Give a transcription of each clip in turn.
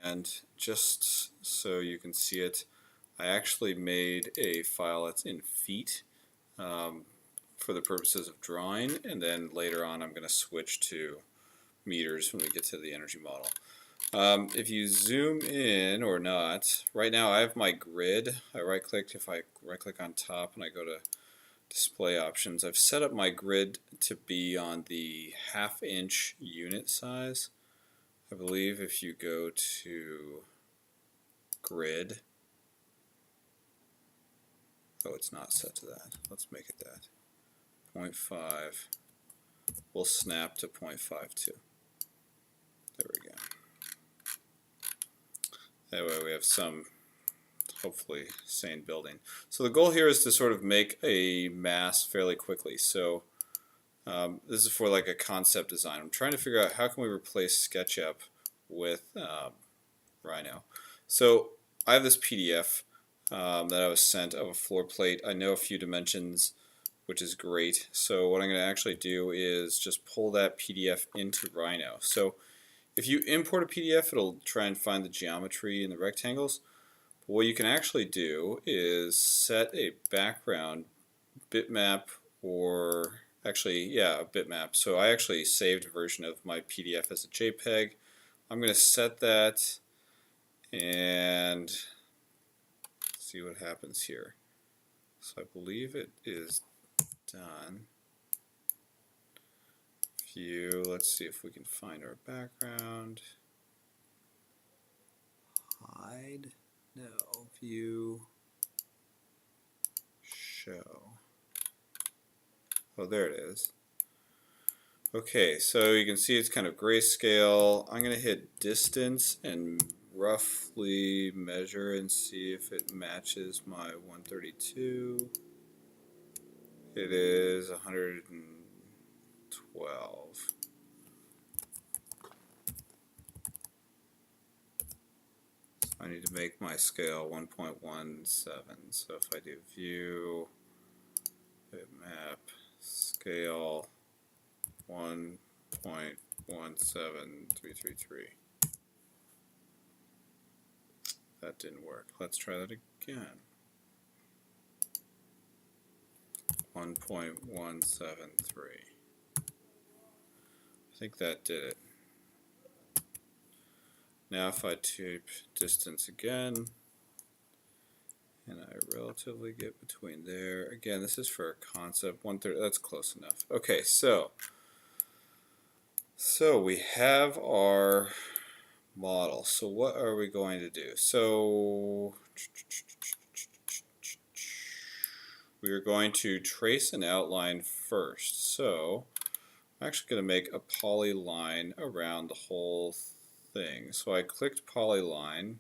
And just so you can see it, I actually made a file that's in feet for the purposes of drawing, and then later on I'm going to switch to meters when we get to the energy model. If you zoom in or not, right now I have my grid. I right-clicked. If I right-click on top and I go to display options, I've set up my grid to be on the 1/2-inch unit size. I believe if you go to grid, oh, it's not set to that. Let's make it that. 0.5. We'll snap to 0.52. There we go. That way we have some, hopefully, sane building. So the goal here is to sort of make a mass fairly quickly. So this is for like a concept design. I'm trying to figure out how can we replace SketchUp with Rhino. So I have this PDF that I was sent of a floor plate. I know a few dimensions, which is great. So what I'm going to actually do is just pull that PDF into Rhino. So if you import a PDF, it'll try and find the geometry and the rectangles. But what you can actually do is set a background bitmap, or actually, yeah, a bitmap. So I actually saved a version of my PDF as a JPEG. I'm going to set that and see what happens here. So I believe it is done. View, let's see if we can find our background. Hide, no, view, show. Oh, there it is. Okay, so you can see it's kind of grayscale. I'm going to hit distance and roughly measure and see if it matches my 132. It is 112. I need to make my scale 1.17. So if I do view, bitmap, scale 1.17333. That didn't work. Let's try that again. 1.173. I think that did it. Now if I type distance again, and I relatively get between there. Again, this is for a concept. 130, that's close enough. Okay, so we have our model. So what are we going to do? So we are going to trace an outline first. So I'm actually going to make a polyline around the whole thing. So I clicked polyline,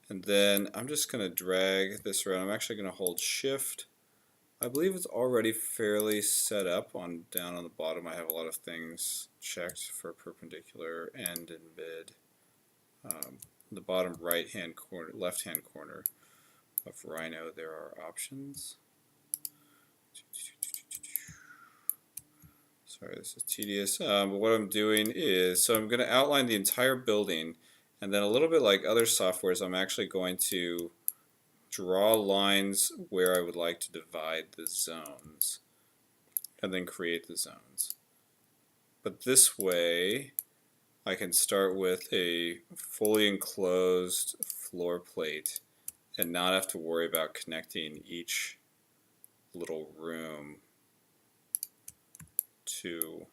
and then I'm just going to drag this around. I'm actually going to hold shift. I believe it's already fairly set up on down on the bottom. I have a lot of things checked for perpendicular, end, and mid. The bottom right hand corner, left hand corner of Rhino, there are options. Sorry, this is tedious. But what I'm doing is, so I'm going to outline the entire building, and then a little bit like other softwares, I'm actually going to draw lines where I would like to divide the zones, and then create the zones. But this way, I can start with a fully enclosed floor plate and not have to worry about connecting each little room to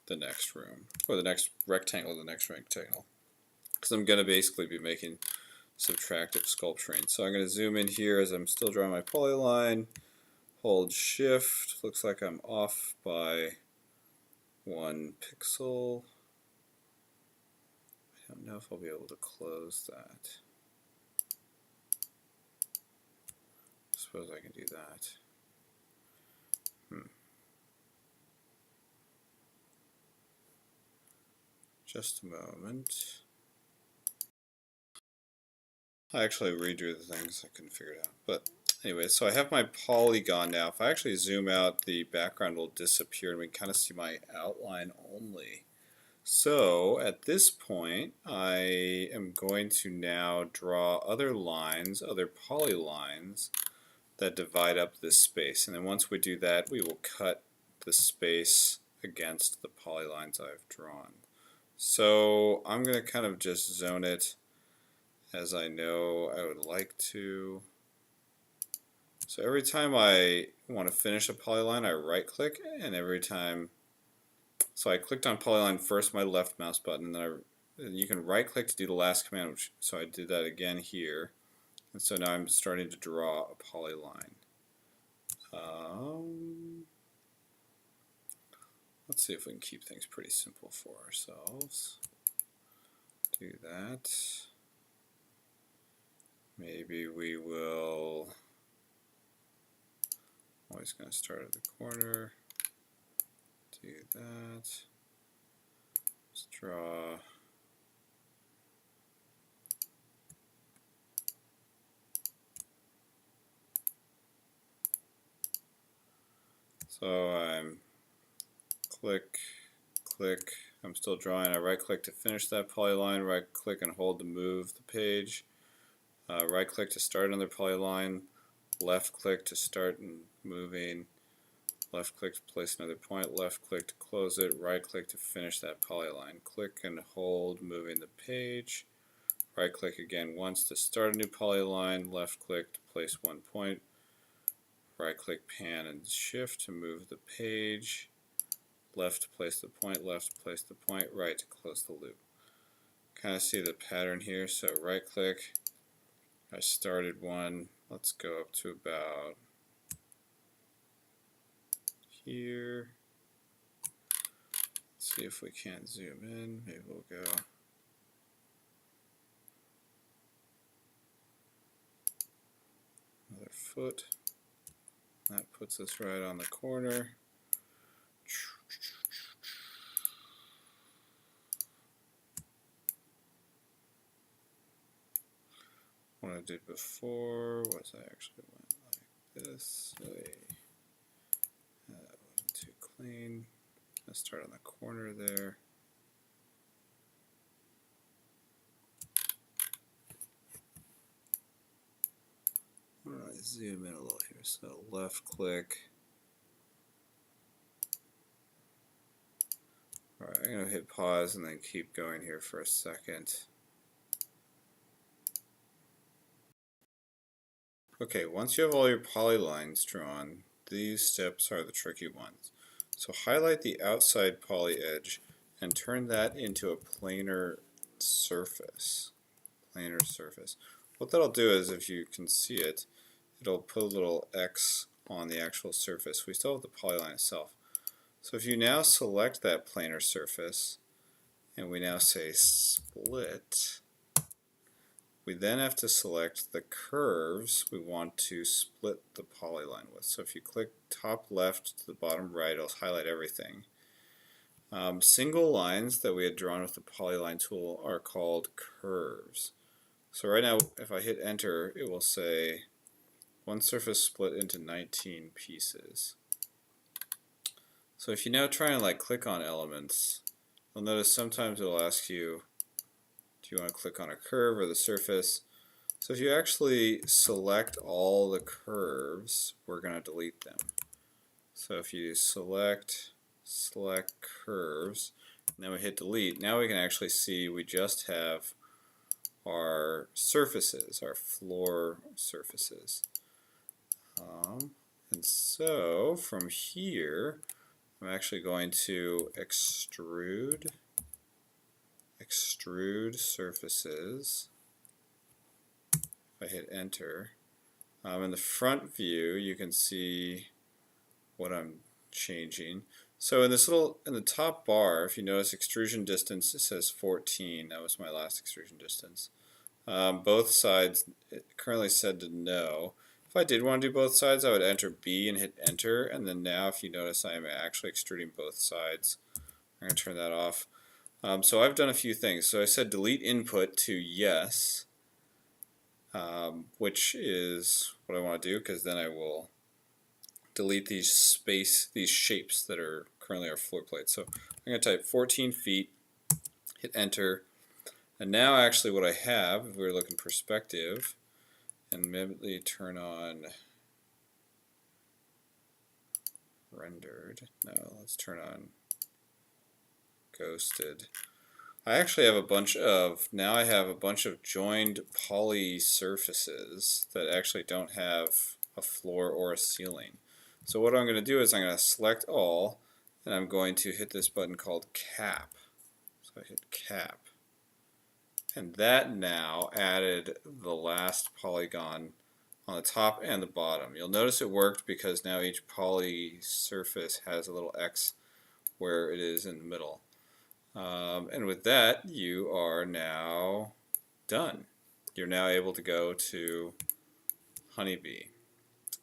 the next room, or the next rectangle, because I'm going to basically be making subtractive sculpturing. So I'm going to zoom in here as I'm still drawing my polyline, hold shift, looks like I'm off by 1 pixel. I don't know if I'll be able to close that. I suppose I can do that. Just a moment. I actually redrew the things, I couldn't figure it out. But anyway, so I have my polygon now. If I actually zoom out, the background will disappear and we can kind of see my outline only. So at this point, I am going to now draw other lines, other polylines that divide up this space. And then once we do that, we will cut the space against the polylines I've drawn. So I'm going to kind of just zone it as I know I would like to. So every time I want to finish a polyline, I right click, and every time, so I clicked on polyline first, my left mouse button, and then you can right click to do the last command, so I did that again here. And so now I'm starting to draw a polyline. Let's see if we can keep things pretty simple for ourselves. Do that. Maybe we will, always going to start at the corner. Do that. Let's draw. So I'm click, click, I'm still drawing. I right click to finish that polyline, right click and hold to move the page, right click to start another polyline, left click to start and moving, left click to place another point, left click to close it, right click to finish that polyline, click and hold moving the page, right click again once to start a new polyline, left click to place one point, right click pan and shift to move the page, left to place the point, left to place the point, right to close the loop. Kind of see the pattern here, so right click, I started one, let's go up to about here. Let's see if we can't zoom in, maybe we'll go another foot. That puts us right on the corner. What I did before was I actually went like this. That wasn't too clean. Let's start on the corner there. Why don't I zoom in a little here? So left click. Alright, I'm going to hit pause and then keep going here for a second. Okay, once you have all your polylines drawn, these steps are the tricky ones. So highlight the outside poly edge and turn that into a planar surface. Planar surface. What that'll do is, if you can see it, it'll put a little X on the actual surface. We still have the polyline itself. So if you now select that planar surface and we now say split, we then have to select the curves we want to split the polyline with. So if you click top left to the bottom right, it'll highlight everything. Single lines that we had drawn with the polyline tool are called curves. So right now, if I hit enter, it will say one surface split into 19 pieces. So if you now try and click on elements, you'll notice sometimes it'll ask you, do you want to click on a curve or the surface? So if you actually select all the curves, we're going to delete them. So if you select curves, and then we hit delete, now we can actually see we just have our surfaces, our floor surfaces. And so from here, I'm actually going to extrude surfaces. If I hit enter, in the front view you can see what I'm changing. So in this in the top bar, if you notice extrusion distance, it says 14. That was my last extrusion distance. Both sides currently set to no. If I did want to do both sides, I would enter B and hit enter, and then now if you notice I am actually extruding both sides. I'm going to turn that off. So I've done a few things. So I said delete input to yes, which is what I want to do, because then I will delete these shapes that are currently our floor plates. So I'm going to type 14 feet Hit enter. And now actually what I have, if we're looking perspective, and immediately turn on rendered. No, let's turn on ghosted. I actually have a bunch of, now I have a bunch of joined poly surfaces that actually don't have a floor or a ceiling. So what I'm going to do is I'm going to select all, and I'm going to hit this button called cap. So I hit cap. And that now added the last polygon on the top and the bottom. You'll notice it worked because now each poly surface has a little X where it is in the middle. And with that, you are now done. You're now able to go to Honeybee.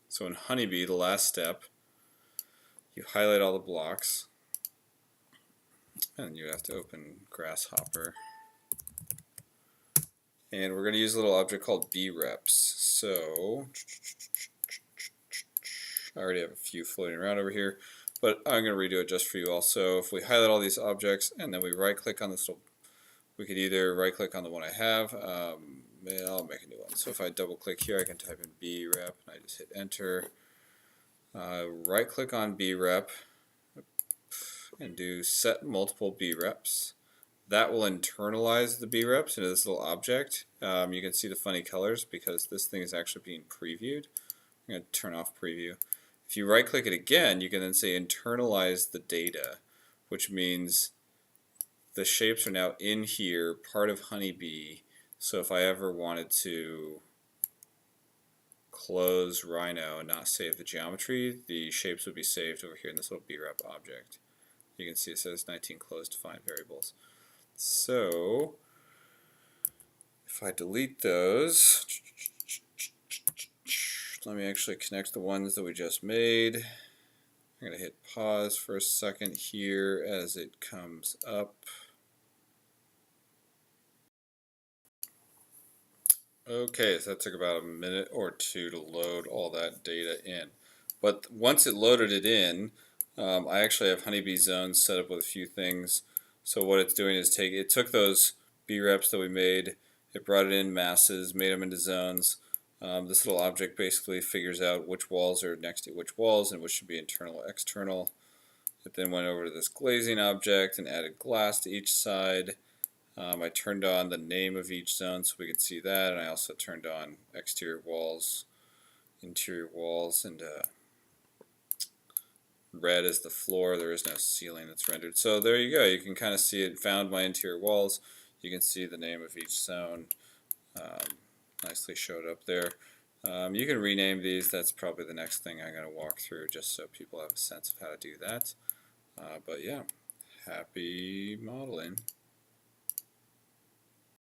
So in Honeybee, the last step, you highlight all the blocks, and you have to open Grasshopper. And we're going to use a little object called breps. So I already have a few floating around over here, but I'm going to redo it just for you all. So if we highlight all these objects and then we right click on this little, we could either right click on the one I have, I'll make a new one. So if I double click here, I can type in brep and I just hit enter. Right click on brep and do set multiple breps. That will internalize the breps into this little object. You can see the funny colors because this thing is actually being previewed. I'm going to turn off preview. If you right click it again, you can then say internalize the data, which means the shapes are now in here, part of Honeybee. So if I ever wanted to close Rhino and not save the geometry, the shapes would be saved over here in this little brep object. You can see it says 19 closed defined variables. So if I delete those, let me actually connect the ones that we just made. I'm going to hit pause for a second here as it comes up. Okay, so that took about a minute or two to load all that data in. But once it loaded it in, I actually have Honeybee zones set up with a few things. So what it's doing is it took those breps that we made, it brought it in masses, made them into zones. This little object basically figures out which walls are next to which walls and which should be internal or external. It then went over to this glazing object and added glass to each side. I turned on the name of each zone so we could see that, and I also turned on exterior walls, interior walls, and red is the floor. There is no ceiling that's rendered. So there you go. You can kind of see it found my interior walls. You can see the name of each zone. Nicely showed up there. You can rename these. That's probably the next thing I'm going to walk through just so people have a sense of how to do that. But yeah, happy modeling.